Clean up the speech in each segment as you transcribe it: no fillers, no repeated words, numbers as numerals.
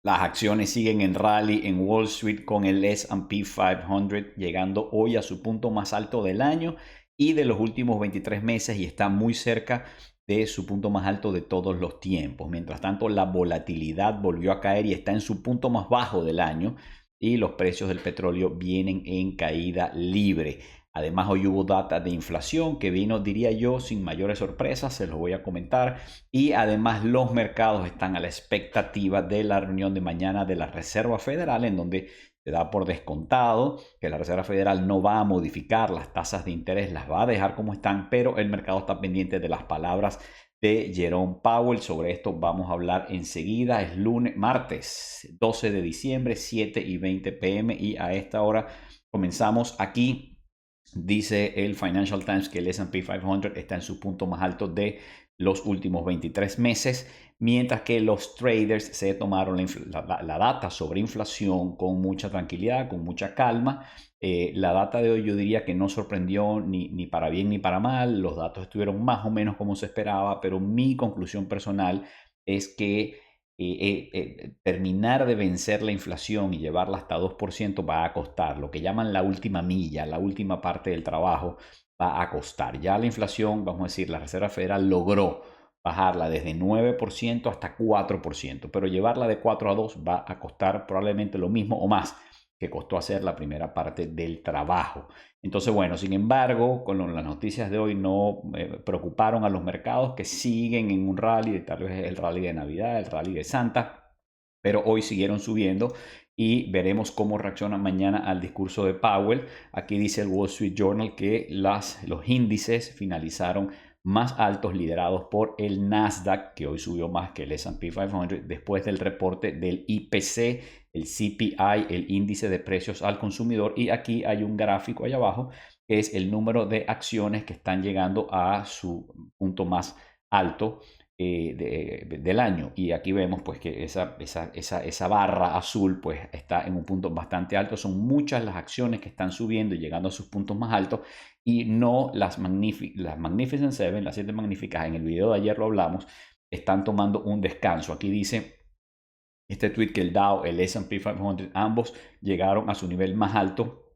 Las acciones siguen en rally en Wall Street con el S&P 500 llegando hoy a su punto más alto del año y de los últimos 23 meses y está muy cerca de su punto más alto de todos los tiempos. Mientras tanto, la volatilidad volvió a caer y está en su punto más bajo del año y los precios del petróleo vienen en caída libre. Además, hoy hubo data de inflación que vino, diría yo, sin mayores sorpresas, se los voy a comentar. Y además los mercados están a la expectativa de la reunión de mañana de la Reserva Federal, en donde se da por descontado que la Reserva Federal no va a modificar las tasas de interés, las va a dejar como están, pero el mercado está pendiente de las palabras de Jerome Powell. Sobre esto vamos a hablar enseguida. Es martes 12 de diciembre, 7:20 p.m. y a esta hora comenzamos aquí. Dice el Financial Times que el S&P 500 está en su punto más alto de los últimos 23 meses, mientras que los traders se tomaron la data sobre inflación con mucha tranquilidad, con mucha calma. La data de hoy yo diría que no sorprendió ni para bien ni para mal. Los datos estuvieron más o menos como se esperaba, pero mi conclusión personal es que terminar de vencer la inflación y llevarla hasta 2% va a costar. Lo que llaman la última milla, la última parte del trabajo va a costar. Ya la inflación, vamos a decir, la Reserva Federal logró bajarla desde 9% hasta 4%, pero llevarla de 4 a 2 va a costar probablemente lo mismo o más que costó hacer la primera parte del trabajo. Entonces, bueno, sin embargo, con las noticias de hoy no preocuparon a los mercados que siguen en un rally, tal vez el rally de Navidad, el rally de Santa, pero hoy siguieron subiendo y veremos cómo reaccionan mañana al discurso de Powell. Aquí dice el Wall Street Journal que los índices finalizaron más altos liderados por el Nasdaq, que hoy subió más que el S&P 500 después del reporte del IPC, el CPI, el índice de precios al consumidor. Y aquí hay un gráfico allá abajo que es el número de acciones que están llegando a su punto más alto del año. Y aquí vemos pues que esa barra azul pues está en un punto bastante alto. Son muchas las acciones que están subiendo y llegando a sus puntos más altos y no las Magnificent Seven, las 7 magníficas. En el video de ayer lo hablamos, están tomando un descanso. Aquí dice este tweet que el Dow, el S&P 500, ambos llegaron a su nivel más alto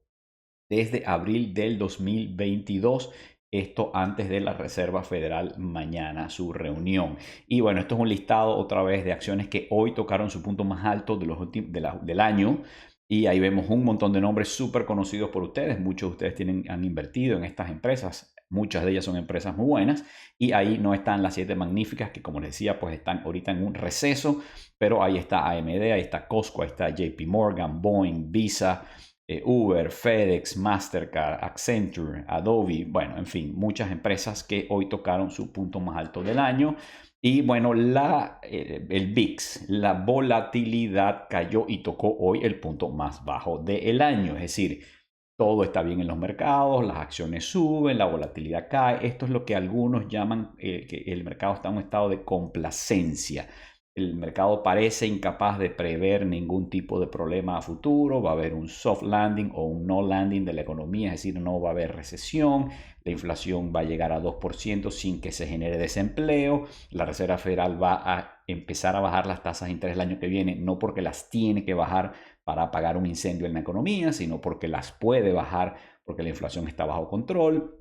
desde abril del 2022. Esto antes de la Reserva Federal mañana, su reunión. Y bueno, esto es un listado otra vez de acciones que hoy tocaron su punto más alto del año. Y ahí vemos un montón de nombres súper conocidos por ustedes. Muchos de ustedes han invertido en estas empresas. Muchas de ellas son empresas muy buenas. Y ahí no están las 7 magníficas que, como les decía, pues están ahorita en un receso. Pero ahí está AMD, ahí está Costco, ahí está JP Morgan, Boeing, Visa, Uber, FedEx, Mastercard, Accenture, Adobe, bueno, en fin, muchas empresas que hoy tocaron su punto más alto del año. Y bueno, el VIX, la volatilidad cayó y tocó hoy el punto más bajo del año. Es decir, todo está bien en los mercados, las acciones suben, la volatilidad cae. Esto es lo que algunos llaman que el mercado está en un estado de complacencia. El mercado parece incapaz de prever ningún tipo de problema a futuro. Va a haber un soft landing o un no landing de la economía, es decir, no va a haber recesión. La inflación va a llegar a 2% sin que se genere desempleo. La Reserva Federal va a empezar a bajar las tasas de interés el año que viene, no porque las tiene que bajar para apagar un incendio en la economía, sino porque las puede bajar porque la inflación está bajo control.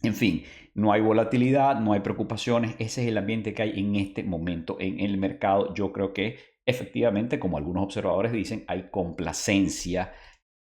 En fin, no hay volatilidad, no hay preocupaciones. Ese es el ambiente que hay en este momento en el mercado. Yo creo que efectivamente, como algunos observadores dicen, hay complacencia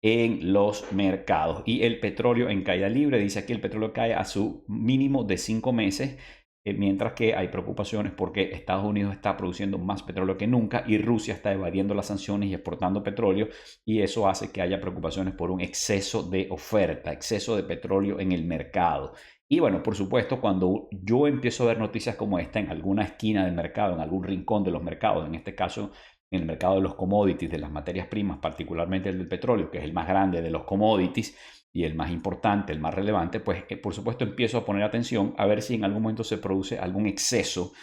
en los mercados. Y el petróleo en caída libre, dice aquí el petróleo cae a su mínimo de 5 meses, mientras que hay preocupaciones porque Estados Unidos está produciendo más petróleo que nunca y Rusia está evadiendo las sanciones y exportando petróleo, y eso hace que haya preocupaciones por un exceso de oferta, exceso de petróleo en el mercado. Y bueno, por supuesto, cuando yo empiezo a ver noticias como esta en alguna esquina del mercado, en algún rincón de los mercados, en este caso en el mercado de los commodities, de las materias primas, particularmente el del petróleo, que es el más grande de los commodities y el más importante, el más relevante, pues por supuesto empiezo a poner atención a ver si en algún momento se produce algún exceso.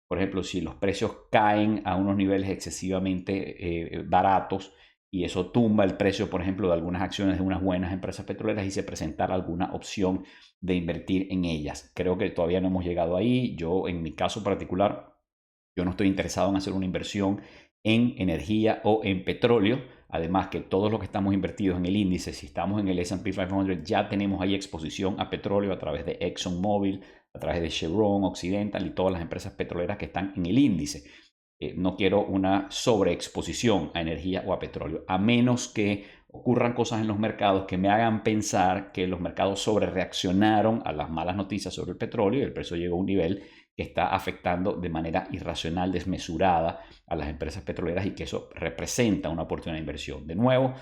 Por ejemplo, si los precios caen a unos niveles excesivamente baratos y eso tumba el precio, por ejemplo, de algunas acciones de unas buenas empresas petroleras y se presentara alguna opción de invertir en ellas. Creo que todavía no hemos llegado ahí. Yo, en mi caso particular, yo no estoy interesado en hacer una inversión en energía o en petróleo. Además que todos los que estamos invertidos en el índice, si estamos en el S&P 500, ya tenemos ahí exposición a petróleo a través de ExxonMobil, a través de Chevron, Occidental y todas las empresas petroleras que están en el índice. No quiero una sobreexposición a energía o a petróleo, a menos que ocurran cosas en los mercados que me hagan pensar que los mercados sobrereaccionaron a las malas noticias sobre el petróleo y el precio llegó a un nivel que está afectando de manera irracional, desmesurada a las empresas petroleras y que eso representa una oportunidad de inversión. De nuevo,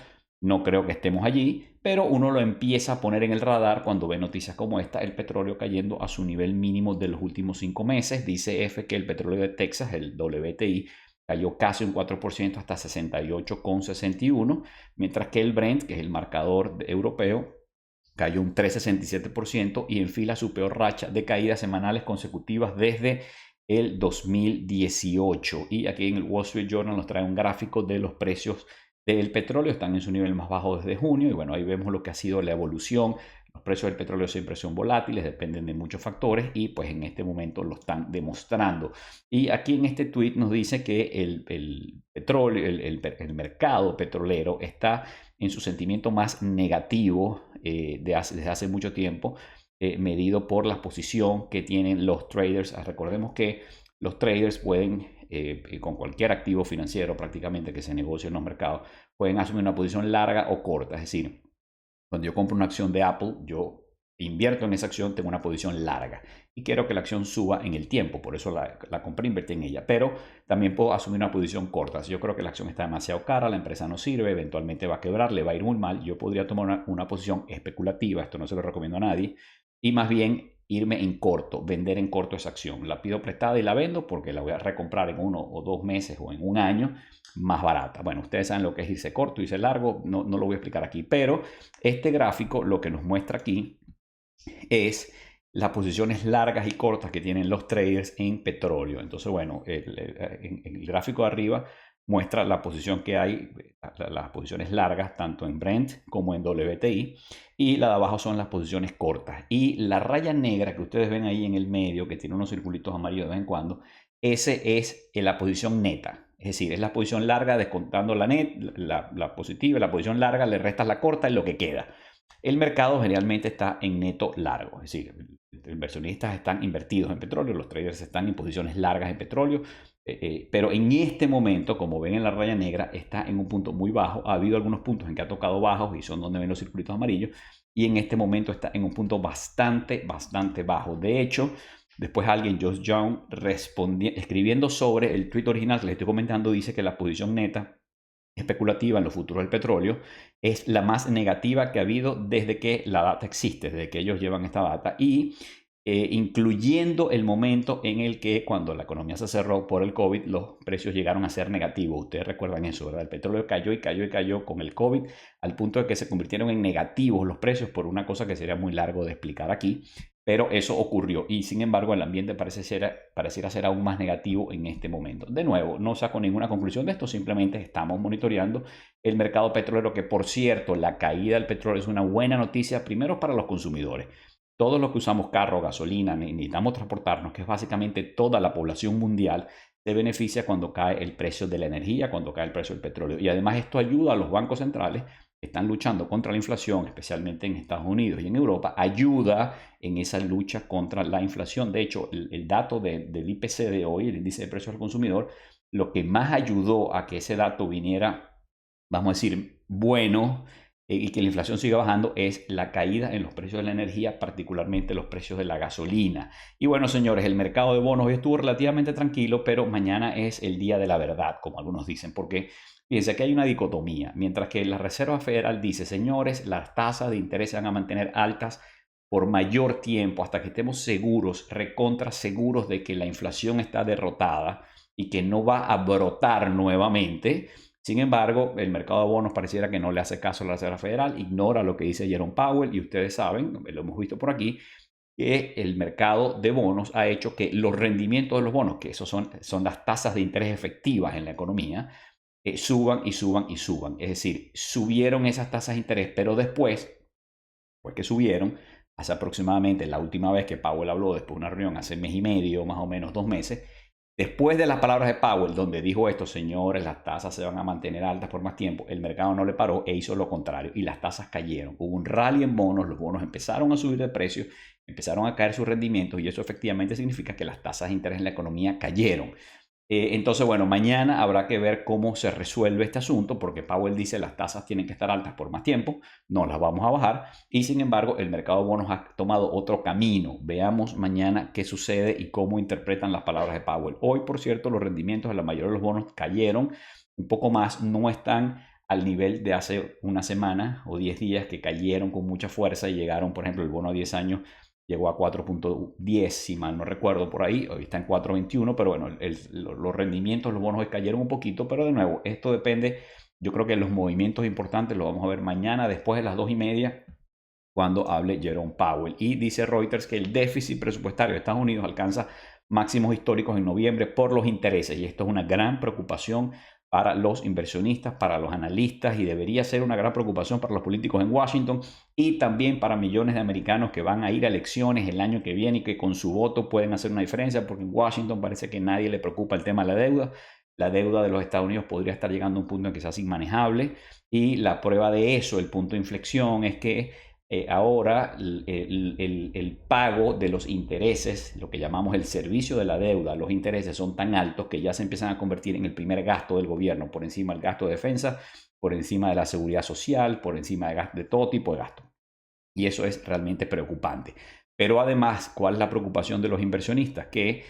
no creo que estemos allí, pero uno lo empieza a poner en el radar cuando ve noticias como esta, el petróleo cayendo a su nivel mínimo de los últimos 5 meses. Dice F que el petróleo de Texas, el WTI, cayó casi un 4% hasta 68,61, mientras que el Brent, que es el marcador europeo, cayó un 3,67% y enfila su peor racha de caídas semanales consecutivas desde el 2018. Y aquí en el Wall Street Journal nos trae un gráfico de los precios del petróleo, están en su nivel más bajo desde junio y bueno, ahí vemos lo que ha sido la evolución. Los precios del petróleo siempre son volátiles, dependen de muchos factores y pues en este momento lo están demostrando. Y aquí en este tweet nos dice que el petróleo, el mercado petrolero está en su sentimiento más negativo desde hace mucho tiempo, medido por la posición que tienen los traders. Recordemos que los traders pueden, con cualquier activo financiero prácticamente que se negocie en los mercados, pueden asumir una posición larga o corta. Es decir, cuando yo compro una acción de Apple, yo invierto en esa acción, tengo una posición larga y quiero que la acción suba en el tiempo, por eso la compré, invertí en ella, pero también puedo asumir una posición corta. Si yo creo que la acción está demasiado cara, la empresa no sirve, eventualmente va a quebrar, le va a ir muy mal, yo podría tomar una posición especulativa, esto no se lo recomiendo a nadie, y más bien irme en corto, vender en corto esa acción. La pido prestada y la vendo porque la voy a recomprar en 1 o 2 meses o en un año más barata. Bueno, ustedes saben lo que es irse corto, irse largo, no lo voy a explicar aquí, pero este gráfico lo que nos muestra aquí es las posiciones largas y cortas que tienen los traders en petróleo. Entonces, bueno, el gráfico de arriba muestra la posición que hay, las posiciones largas, tanto en Brent como en WTI, y la de abajo son las posiciones cortas. Y la raya negra que ustedes ven ahí en el medio, que tiene unos circulitos amarillos de vez en cuando, ese es la posición neta. Es decir, es la posición larga descontando la positiva, la posición larga, le restas la corta y lo que queda. El mercado generalmente está en neto largo, es decir, los inversionistas están invertidos en petróleo, los traders están en posiciones largas en petróleo, pero en este momento, como ven en la raya negra, está en un punto muy bajo. Ha habido algunos puntos en que ha tocado bajos y son donde ven los circulitos amarillos, y en este momento está en un punto bastante bajo. De hecho, después alguien, Josh Young, escribiendo sobre el tweet original que les estoy comentando, dice que la posición neta especulativa en los futuros del petróleo es la más negativa que ha habido desde que la data existe, desde que ellos llevan esta data, y incluyendo el momento en el que cuando la economía se cerró por el COVID, los precios llegaron a ser negativos. Ustedes recuerdan eso, ¿verdad? El petróleo cayó y cayó y cayó con el COVID al punto de que se convirtieron en negativos los precios por una cosa que sería muy largo de explicar aquí. Pero eso ocurrió y sin embargo el ambiente pareciera ser aún más negativo en este momento. De nuevo, no saco ninguna conclusión de esto, simplemente estamos monitoreando el mercado petrolero, que por cierto, la caída del petróleo es una buena noticia primero para los consumidores. Todos los que usamos carro, gasolina, necesitamos transportarnos, que es básicamente toda la población mundial, se beneficia cuando cae el precio de la energía, cuando cae el precio del petróleo. Y además esto ayuda a los bancos centrales que están luchando contra la inflación, especialmente en Estados Unidos y en Europa, ayuda en esa lucha contra la inflación. De hecho, el dato del IPC de hoy, el índice de precios al consumidor, lo que más ayudó a que ese dato viniera, vamos a decir, bueno, y que la inflación siga bajando, es la caída en los precios de la energía, particularmente los precios de la gasolina. Y bueno, señores, el mercado de bonos hoy estuvo relativamente tranquilo, pero mañana es el día de la verdad, como algunos dicen, porque fíjense que hay una dicotomía. Mientras que la Reserva Federal dice, señores, las tasas de interés se van a mantener altas por mayor tiempo hasta que estemos seguros, recontra seguros de que la inflación está derrotada y que no va a brotar nuevamente. Sin embargo, el mercado de bonos pareciera que no le hace caso a la Reserva Federal, ignora lo que dice Jerome Powell, y ustedes saben, lo hemos visto por aquí, que el mercado de bonos ha hecho que los rendimientos de los bonos, que esos son las tasas de interés efectivas en la economía, suban y suban y suban. Es decir, subieron esas tasas de interés, pero después, pues que subieron, hace aproximadamente la última vez que Powell habló, después de una reunión hace mes y medio, más o menos 2 meses, Después de las palabras de Powell, donde dijo esto, señores, las tasas se van a mantener altas por más tiempo, el mercado no le paró e hizo lo contrario y las tasas cayeron. Hubo un rally en bonos, los bonos empezaron a subir de precio, empezaron a caer sus rendimientos y eso efectivamente significa que las tasas de interés en la economía cayeron. Entonces, bueno, mañana habrá que ver cómo se resuelve este asunto, porque Powell dice las tasas tienen que estar altas por más tiempo, no las vamos a bajar, y sin embargo el mercado de bonos ha tomado otro camino. Veamos mañana qué sucede y cómo interpretan las palabras de Powell. Hoy, por cierto, los rendimientos de la mayoría de los bonos cayeron un poco más, no están al nivel de hace una semana o 10 días que cayeron con mucha fuerza y llegaron, por ejemplo, el bono a 10 años llegó a 4.10, si mal no recuerdo por ahí, hoy está en 4.21, pero bueno, los rendimientos, los bonos cayeron un poquito, pero de nuevo, esto depende, yo creo que los movimientos importantes los vamos a ver mañana después de las 2:30, cuando hable Jerome Powell. Y dice Reuters que el déficit presupuestario de Estados Unidos alcanza máximos históricos en noviembre por los intereses, y esto es una gran preocupación para los inversionistas, para los analistas y debería ser una gran preocupación para los políticos en Washington y también para millones de americanos que van a ir a elecciones el año que viene y que con su voto pueden hacer una diferencia, porque en Washington parece que nadie le preocupa el tema de la deuda. La deuda de los Estados Unidos podría estar llegando a un punto en que sea inmanejable y la prueba de eso, el punto de inflexión, es que ahora el pago de los intereses, lo que llamamos el servicio de la deuda, los intereses son tan altos que ya se empiezan a convertir en el primer gasto del gobierno, por encima del gasto de defensa, por encima de la seguridad social, por encima de todo tipo de gasto. Y eso es realmente preocupante. Pero además, ¿cuál es la preocupación de los inversionistas? Que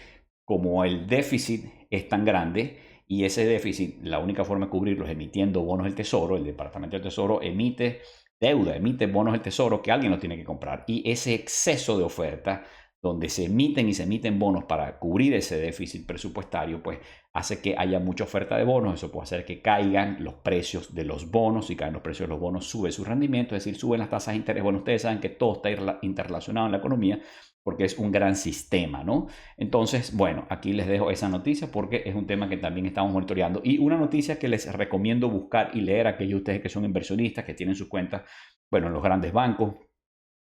como el déficit es tan grande y ese déficit, la única forma de cubrirlo es emitiendo bonos del Tesoro, el Departamento del Tesoro emite deuda, emite bonos del Tesoro que alguien los tiene que comprar. Y ese exceso de oferta, donde se emiten bonos para cubrir ese déficit presupuestario, pues hace que haya mucha oferta de bonos. Eso puede hacer que caigan los precios de los bonos. Si caen los precios de los bonos, sube su rendimiento, es decir, suben las tasas de interés. Bueno, ustedes saben que todo está interrelacionado en la economía porque es un gran sistema, ¿no? Entonces, bueno, aquí les dejo esa noticia porque es un tema que también estamos monitoreando. Y una noticia que les recomiendo buscar y leer a aquellos de ustedes que son inversionistas, que tienen sus cuentas, bueno, en los grandes bancos.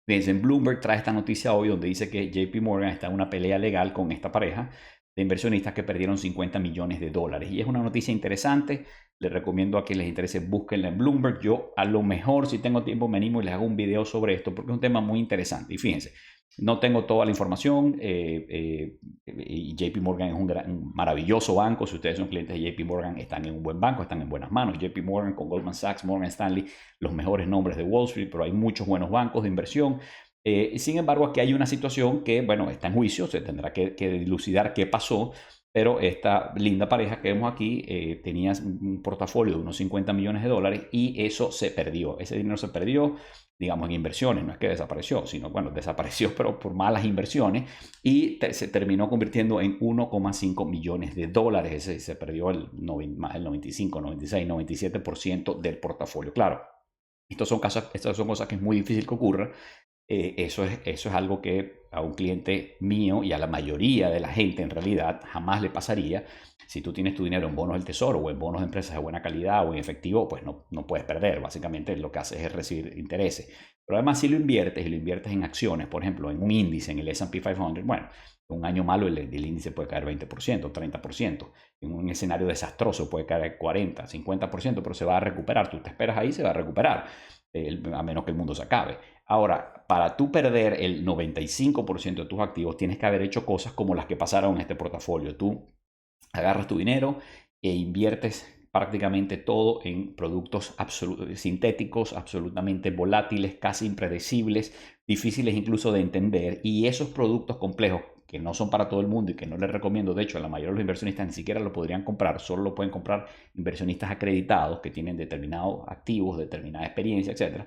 Fíjense, en Bloomberg trae esta noticia hoy donde dice que JP Morgan está en una pelea legal con esta pareja de inversionistas que perdieron $50 millones. Y es una noticia interesante. Les recomiendo a quien les interese, búsquenla en Bloomberg. Yo a lo mejor, si tengo tiempo, me animo y les hago un video sobre esto porque es un tema muy interesante. Y fíjense, no tengo toda la información. Y JP Morgan es un maravilloso banco. Si ustedes son clientes de JP Morgan, están en un buen banco, están en buenas manos. JP Morgan con Goldman Sachs, Morgan Stanley, los mejores nombres de Wall Street, pero hay muchos buenos bancos de inversión. Sin embargo, aquí hay una situación que, bueno, está en juicio, se tendrá que dilucidar qué pasó, pero esta linda pareja que vemos aquí tenía un portafolio de unos $50 millones y eso se perdió. Ese dinero se perdió, digamos, en inversiones, no es que desapareció, sino, bueno, desapareció, pero por malas inversiones y se terminó convirtiendo en $1,5 millones. Ese se perdió más del 95, 96, 97% del portafolio. Claro, estas son cosas que es muy difícil que ocurra. Eso es algo que a un cliente mío y a la mayoría de la gente en realidad jamás le pasaría. Si tú tienes tu dinero en bonos del Tesoro o en bonos de empresas de buena calidad o en efectivo, pues no puedes perder. Básicamente lo que haces es recibir intereses. Pero además si lo inviertes y lo inviertes en acciones, por ejemplo, en un índice, en el S&P 500, bueno, en un año malo el índice puede caer 20%, 30%. En un escenario desastroso puede caer 40, 50%, pero se va a recuperar. Tú te esperas ahí, se va a recuperar, a menos que el mundo se acabe. Ahora, para tú perder el 95% de tus activos, tienes que haber hecho cosas como las que pasaron en este portafolio. Tú agarras tu dinero e inviertes prácticamente todo en productos sintéticos, absolutamente volátiles, casi impredecibles, difíciles incluso de entender. Y esos productos complejos, que no son para todo el mundo y que no les recomiendo, de hecho, la mayoría de los inversionistas ni siquiera lo podrían comprar, solo lo pueden comprar inversionistas acreditados que tienen determinados activos, determinada experiencia, etc.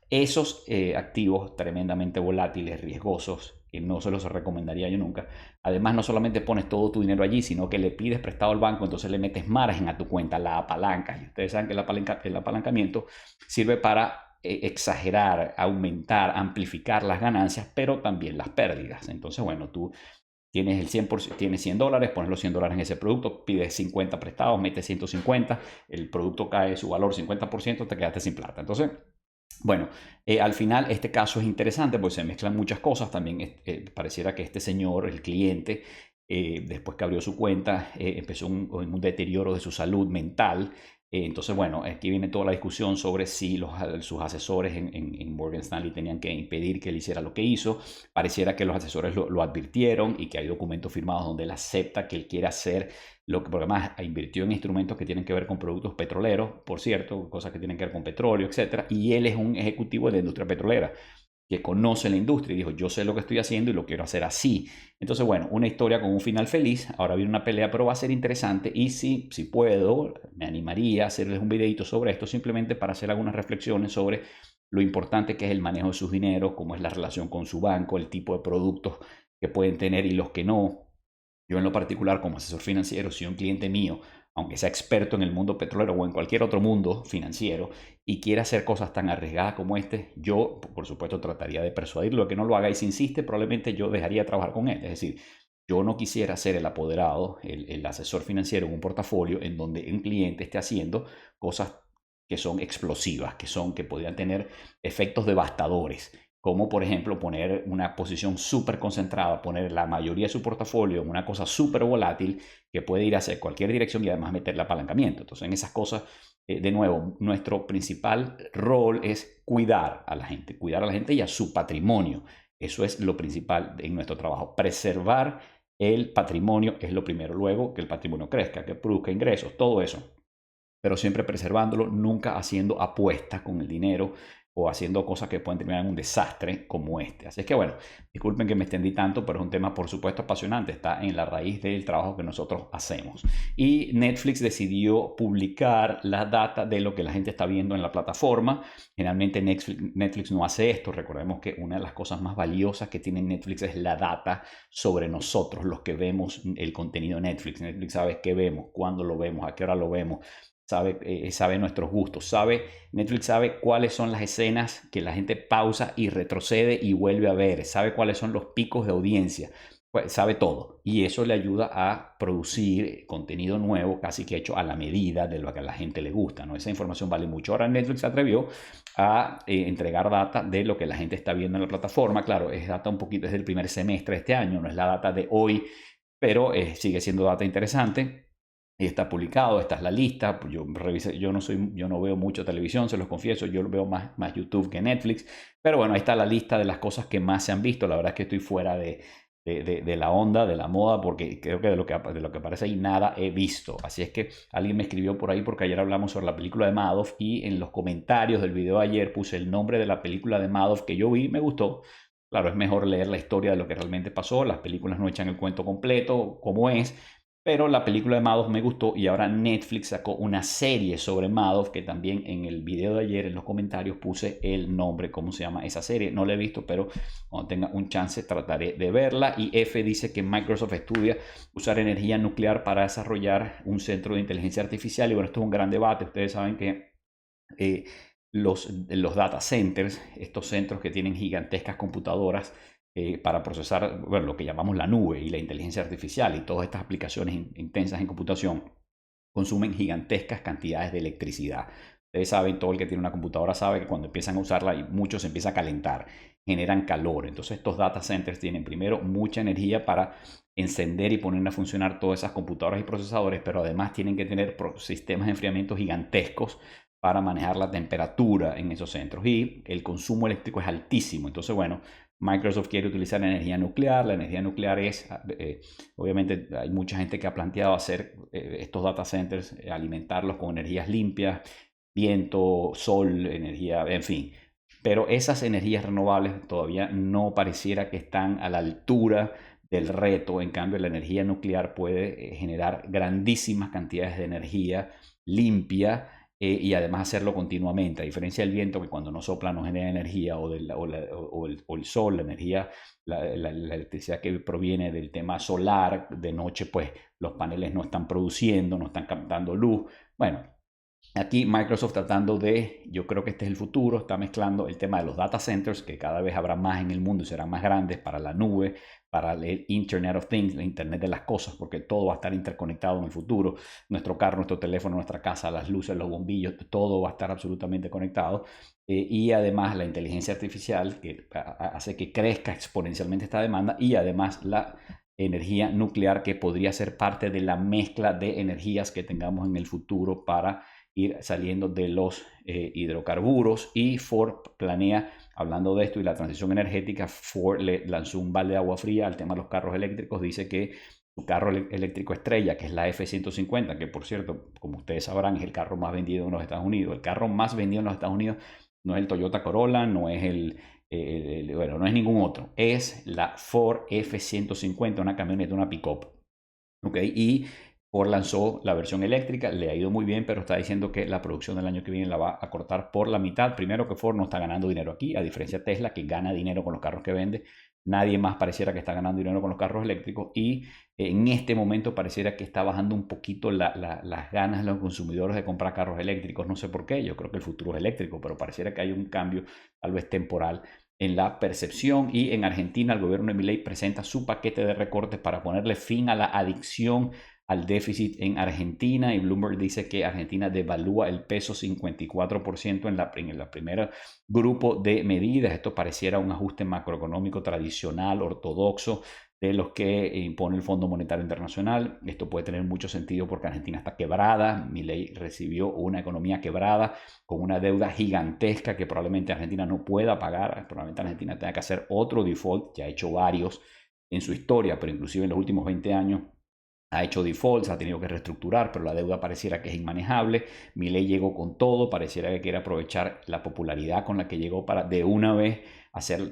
Esos activos tremendamente volátiles, riesgosos, que no se los recomendaría yo nunca. Además, no solamente pones todo tu dinero allí, sino que le pides prestado al banco, entonces le metes margen a tu cuenta, la apalancas. Y ustedes saben que el apalancamiento sirve para exagerar, aumentar, amplificar las ganancias, pero también las pérdidas. Entonces, bueno, tú tienes el 100%, tienes $100, pones los $100 en ese producto, pides 50 prestados, metes 150, el producto cae su valor 50%, te quedaste sin plata. Entonces, bueno, al final este caso es interesante porque se mezclan muchas cosas. También pareciera que este señor, el cliente, después que abrió su cuenta, empezó un deterioro de su salud mental. Entonces, bueno, aquí viene toda la discusión sobre si sus asesores en Morgan Stanley tenían que impedir que él hiciera lo que hizo. Pareciera que los asesores lo advirtieron y que hay documentos firmados donde él acepta que él quiere hacer porque además invirtió en instrumentos que tienen que ver con productos petroleros, por cierto, cosas que tienen que ver con petróleo, etcétera. Y él es un ejecutivo de la industria petrolera que conoce la industria y dijo, yo sé lo que estoy haciendo y lo quiero hacer así. Entonces, bueno, una historia con un final feliz. Ahora viene una pelea, pero va a ser interesante. Y si puedo, me animaría a hacerles un videito sobre esto, simplemente para hacer algunas reflexiones sobre lo importante que es el manejo de sus dineros, cómo es la relación con su banco, el tipo de productos que pueden tener y los que no. Yo en lo particular, como asesor financiero, si un cliente mío, aunque sea experto en el mundo petrolero o en cualquier otro mundo financiero, y quiere hacer cosas tan arriesgadas como este, yo, por supuesto, trataría de persuadirlo a que no lo haga, y si insiste, probablemente yo dejaría de trabajar con él. Es decir, yo no quisiera ser el apoderado, el asesor financiero en un portafolio en donde un cliente esté haciendo cosas que son explosivas, que podrían tener efectos devastadores, como por ejemplo poner una posición súper concentrada, poner la mayoría de su portafolio en una cosa súper volátil que puede ir hacia cualquier dirección y además meterle apalancamiento. Entonces, en esas cosas, de nuevo, nuestro principal rol es cuidar a la gente y a su patrimonio. Eso es lo principal en nuestro trabajo. Preservar el patrimonio es lo primero. Luego, que el patrimonio crezca, que produzca ingresos, todo eso, pero siempre preservándolo, nunca haciendo apuestas con el dinero o haciendo cosas que pueden terminar en un desastre como este. Así es que bueno, disculpen que me extendí tanto, pero es un tema por supuesto apasionante, está en la raíz del trabajo que nosotros hacemos. Y Netflix decidió publicar la data de lo que la gente está viendo en la plataforma. Generalmente Netflix no hace esto. Recordemos que una de las cosas más valiosas que tiene Netflix es la data sobre nosotros, los que vemos el contenido de Netflix. Netflix sabe qué vemos, cuándo lo vemos, a qué hora lo vemos, sabe nuestros gustos, Netflix sabe cuáles son las escenas que la gente pausa y retrocede y vuelve a ver, sabe cuáles son los picos de audiencia, pues, sabe todo, y eso le ayuda a producir contenido nuevo casi que hecho a la medida de lo que a la gente le gusta, ¿no? Esa información vale mucho. Ahora Netflix se atrevió a entregar data de lo que la gente está viendo en la plataforma. Claro, es data un poquito desde el primer semestre de este año, no es la data de hoy, pero sigue siendo data interesante. Y está publicado, esta es la lista. Yo revisé, yo no veo mucho televisión, se los confieso, yo veo más YouTube que Netflix, pero bueno, ahí está la lista de las cosas que más se han visto. La verdad es que estoy fuera de la onda, de la moda, porque creo que de lo que aparece ahí nada he visto. Así es que alguien me escribió por ahí, porque ayer hablamos sobre la película de Madoff y en los comentarios del video de ayer puse el nombre de la película de Madoff que yo vi y me gustó. Claro, es mejor leer la historia de lo que realmente pasó. Las películas no echan el cuento completo, como es. Pero la película de Madoff me gustó y ahora Netflix sacó una serie sobre Madoff, que también en el video de ayer en los comentarios puse el nombre, cómo se llama esa serie. No la he visto, pero cuando tenga un chance trataré de verla. Y F dice que Microsoft estudia usar energía nuclear para desarrollar un centro de inteligencia artificial. Y bueno, esto es un gran debate. Ustedes saben que los data centers, estos centros que tienen gigantescas computadoras, para procesar, bueno, lo que llamamos la nube y la inteligencia artificial y todas estas aplicaciones intensas en computación, consumen gigantescas cantidades de electricidad. Ustedes saben, todo el que tiene una computadora sabe que cuando empiezan a usarla, y mucho se empieza a calentar, generan calor. Entonces estos data centers tienen primero mucha energía para encender y poner a funcionar todas esas computadoras y procesadores, pero además tienen que tener sistemas de enfriamiento gigantescos para manejar la temperatura en esos centros, y el consumo eléctrico es altísimo. Entonces, bueno, Microsoft quiere utilizar la energía nuclear. La energía nuclear es, obviamente, hay mucha gente que ha planteado hacer estos data centers, alimentarlos con energías limpias, viento, sol, energía, en fin. Pero esas energías renovables todavía no pareciera que están a la altura del reto. En cambio, la energía nuclear puede generar grandísimas cantidades de energía limpia, y además hacerlo continuamente, a diferencia del viento, que cuando no sopla no genera energía, o el sol, la energía, la electricidad que proviene del tema solar, de noche pues los paneles no están produciendo, no están captando luz. Bueno, aquí Microsoft tratando yo creo que este es el futuro, está mezclando el tema de los data centers, que cada vez habrá más en el mundo y serán más grandes, para la nube, para el Internet of Things, el Internet de las cosas, porque todo va a estar interconectado en el futuro. Nuestro carro, nuestro teléfono, nuestra casa, las luces, los bombillos, todo va a estar absolutamente conectado. Y además la inteligencia artificial, que hace que crezca exponencialmente esta demanda, y además energía nuclear, que podría ser parte de la mezcla de energías que tengamos en el futuro para ir saliendo de los hidrocarburos. Y Ford planea, hablando de esto y la transición energética, Ford le lanzó un balde de agua fría al tema de los carros eléctricos. Dice que su carro eléctrico estrella, que es la F-150, que por cierto, como ustedes sabrán, es el carro más vendido en los Estados Unidos. El carro más vendido en los Estados Unidos no es el Toyota Corolla, no es bueno, no es ningún otro. Es la Ford F-150, una camioneta, una pick-up. ¿Okay? Y Ford lanzó la versión eléctrica, le ha ido muy bien, pero está diciendo que la producción del año que viene la va a cortar por la mitad. Primero, que Ford no está ganando dinero aquí, a diferencia de Tesla, que gana dinero con los carros que vende. Nadie más pareciera que está ganando dinero con los carros eléctricos, y en este momento pareciera que está bajando un poquito las ganas de los consumidores de comprar carros eléctricos. No sé por qué, yo creo que el futuro es eléctrico, pero pareciera que hay un cambio tal vez temporal en la percepción. Y en Argentina el gobierno de Milei presenta su paquete de recortes para ponerle fin a la adicción al déficit en Argentina, y Bloomberg dice que Argentina devalúa el peso 54% en el primer grupo de medidas. Esto pareciera un ajuste macroeconómico tradicional, ortodoxo, de los que impone el Fondo Monetario Internacional. Esto puede tener mucho sentido porque Argentina está quebrada. Milei recibió una economía quebrada con una deuda gigantesca que probablemente Argentina no pueda pagar. Probablemente Argentina tenga que hacer otro default. Ya ha hecho varios en su historia, pero inclusive en los últimos 20 años ha hecho defaults, ha tenido que reestructurar, pero la deuda pareciera que es inmanejable. Milei llegó con todo, pareciera que quiere aprovechar la popularidad con la que llegó para de una vez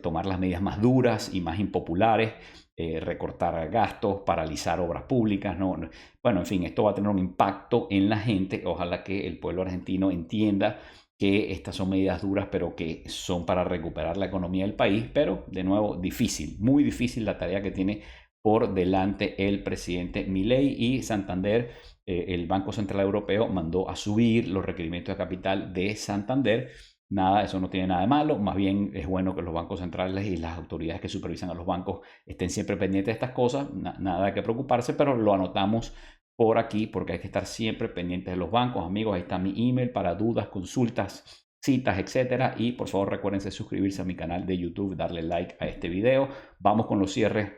tomar las medidas más duras y más impopulares, recortar gastos, paralizar obras públicas. Bueno, en fin, esto va a tener un impacto en la gente. Ojalá que el pueblo argentino entienda que estas son medidas duras, pero que son para recuperar la economía del país. Pero, de nuevo, difícil, muy difícil la tarea que tiene por delante el presidente Milei. Y Santander, el Banco Central Europeo, mandó a subir los requerimientos de capital de Santander. Nada, eso no tiene nada de malo, más bien es bueno que los bancos centrales y las autoridades que supervisan a los bancos estén siempre pendientes de estas cosas. Nada que preocuparse, pero lo anotamos por aquí porque hay que estar siempre pendientes de los bancos. Amigos, ahí está mi email para dudas, consultas, citas, etcétera. Y por favor recuérdense suscribirse a mi canal de YouTube, darle like a este video. Vamos con los cierres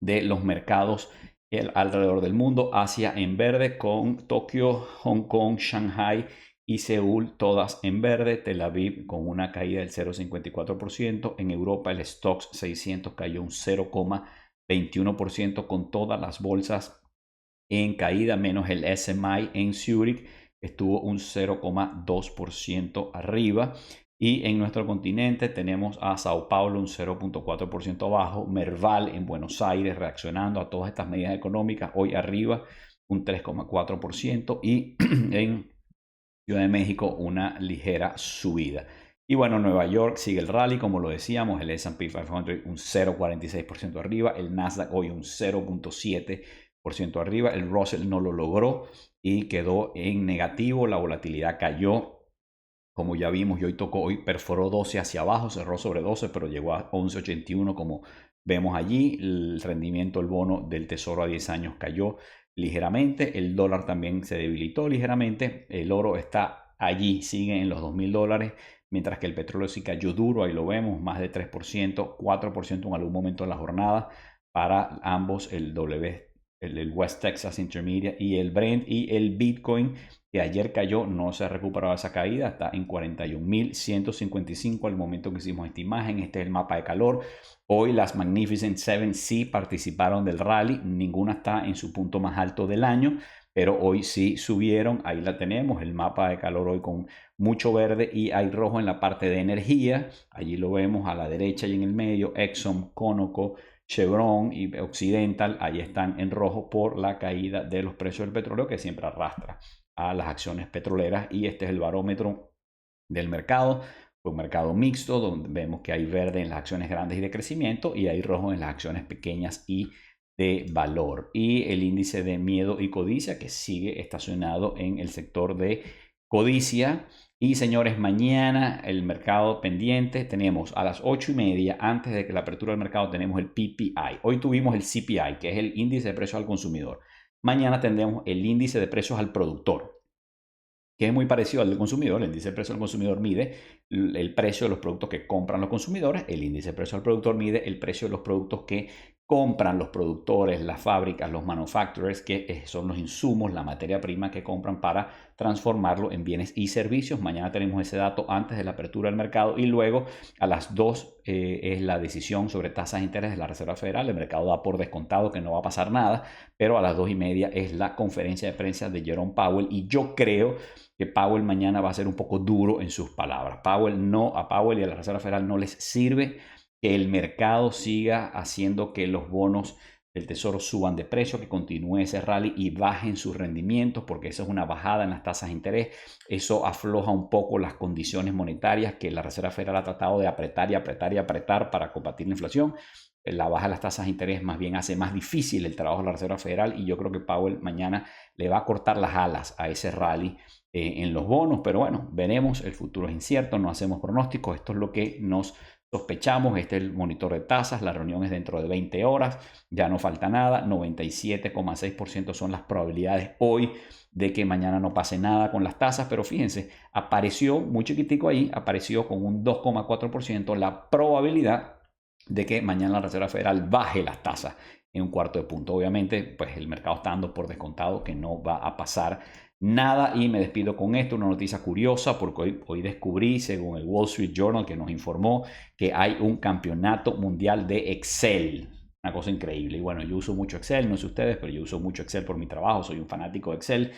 de los mercados alrededor del mundo. Asia en verde, con Tokio, Hong Kong, Shanghai y Seúl todas en verde. Tel Aviv con una caída del 0,54%. En Europa el Stoxx 600 cayó un 0,21%, con todas las bolsas en caída, menos el SMI en Zurich, estuvo un 0,2% arriba. Y en nuestro continente tenemos a Sao Paulo un 0,4% abajo, Merval en Buenos Aires reaccionando a todas estas medidas económicas, hoy arriba un 3,4%, y en Ciudad de México una ligera subida. Y bueno, Nueva York sigue el rally, como lo decíamos, el S&P 500 un 0,46% arriba, el Nasdaq hoy un 0,7% arriba, el Russell no lo logró y quedó en negativo, la volatilidad cayó. Como ya vimos, y hoy perforó 12 hacia abajo, cerró sobre 12, pero llegó a 11,81 como vemos allí. El rendimiento del bono del Tesoro a 10 años cayó ligeramente. El dólar también se debilitó ligeramente. El oro está allí, sigue en los $2,000, mientras que el petróleo sí cayó duro, ahí lo vemos, más de 3%, 4% en algún momento de la jornada para ambos, el West Texas Intermediate y el Brent. Y el Bitcoin, que ayer cayó, no se ha recuperado esa caída, está en 41.155 al momento que hicimos esta imagen. Este es el mapa de calor. Hoy las Magnificent Seven sí participaron del rally, ninguna está en su punto más alto del año, pero hoy sí subieron. Ahí la tenemos, el mapa de calor hoy con mucho verde y hay rojo en la parte de energía. Allí lo vemos a la derecha y en el medio, Exxon, Conoco, Chevron y Occidental, ahí están en rojo por la caída de los precios del petróleo, que siempre arrastra a las acciones petroleras. Y este es el barómetro del mercado, un mercado mixto donde vemos que hay verde en las acciones grandes y de crecimiento y hay rojo en las acciones pequeñas y de valor. Y el índice de miedo y codicia, que sigue estacionado en el sector de codicia. Y señores, mañana el mercado pendiente, tenemos a las 8:30, antes de que la apertura del mercado, tenemos el PPI. Hoy tuvimos el CPI, que es el índice de precios al consumidor. Mañana tendremos el índice de precios al productor, que es muy parecido al del consumidor. El índice de precio al consumidor mide el precio de los productos que compran los consumidores. El índice de precio al productor mide el precio de los productos que compran los productores, las fábricas, los manufacturers, que son los insumos, la materia prima que compran para transformarlo en bienes y servicios. Mañana tenemos ese dato antes de la apertura del mercado y luego a las 2 es la decisión sobre tasas de interés de la Reserva Federal. El mercado da por descontado que no va a pasar nada, pero a las 2:30 es la conferencia de prensa de Jerome Powell y yo creo que Powell mañana va a ser un poco duro en sus palabras. A Powell y a la Reserva Federal no les sirve que el mercado siga haciendo que los bonos del tesoro suban de precio, que continúe ese rally y bajen sus rendimientos, porque eso es una bajada en las tasas de interés. Eso afloja un poco las condiciones monetarias que la Reserva Federal ha tratado de apretar y apretar y apretar para combatir la inflación. La baja de las tasas de interés más bien hace más difícil el trabajo de la Reserva Federal y yo creo que Powell mañana le va a cortar las alas a ese rally en los bonos, pero bueno, veremos, el futuro es incierto, no hacemos pronósticos, esto es lo que nos sospechamos. Este es el monitor de tasas, la reunión es dentro de 20 horas, ya no falta nada, 97,6% son las probabilidades hoy de que mañana no pase nada con las tasas, pero fíjense, apareció muy chiquitico ahí, apareció con un 2,4% la probabilidad de que mañana la Reserva Federal baje las tasas en un cuarto de punto. Obviamente, pues el mercado está dando por descontado que no va a pasar nada y me despido con esto, una noticia curiosa porque hoy descubrí, según el Wall Street Journal que nos informó, que hay un campeonato mundial de Excel. Una cosa increíble. Y bueno, yo uso mucho Excel, no sé ustedes, pero yo uso mucho Excel por mi trabajo, soy un fanático de Excel.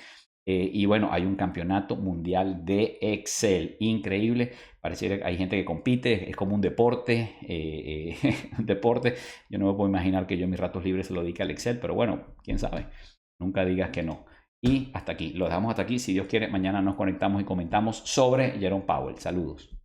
Y bueno, hay un campeonato mundial de Excel. Increíble. Parece que hay gente que compite, es como un deporte. Un deporte. Yo no me puedo imaginar que yo en mis ratos libres se lo dedique al Excel, pero bueno, quién sabe. Nunca digas que no. Y hasta aquí, lo dejamos hasta aquí. Si Dios quiere, mañana nos conectamos y comentamos sobre Jerome Powell. Saludos.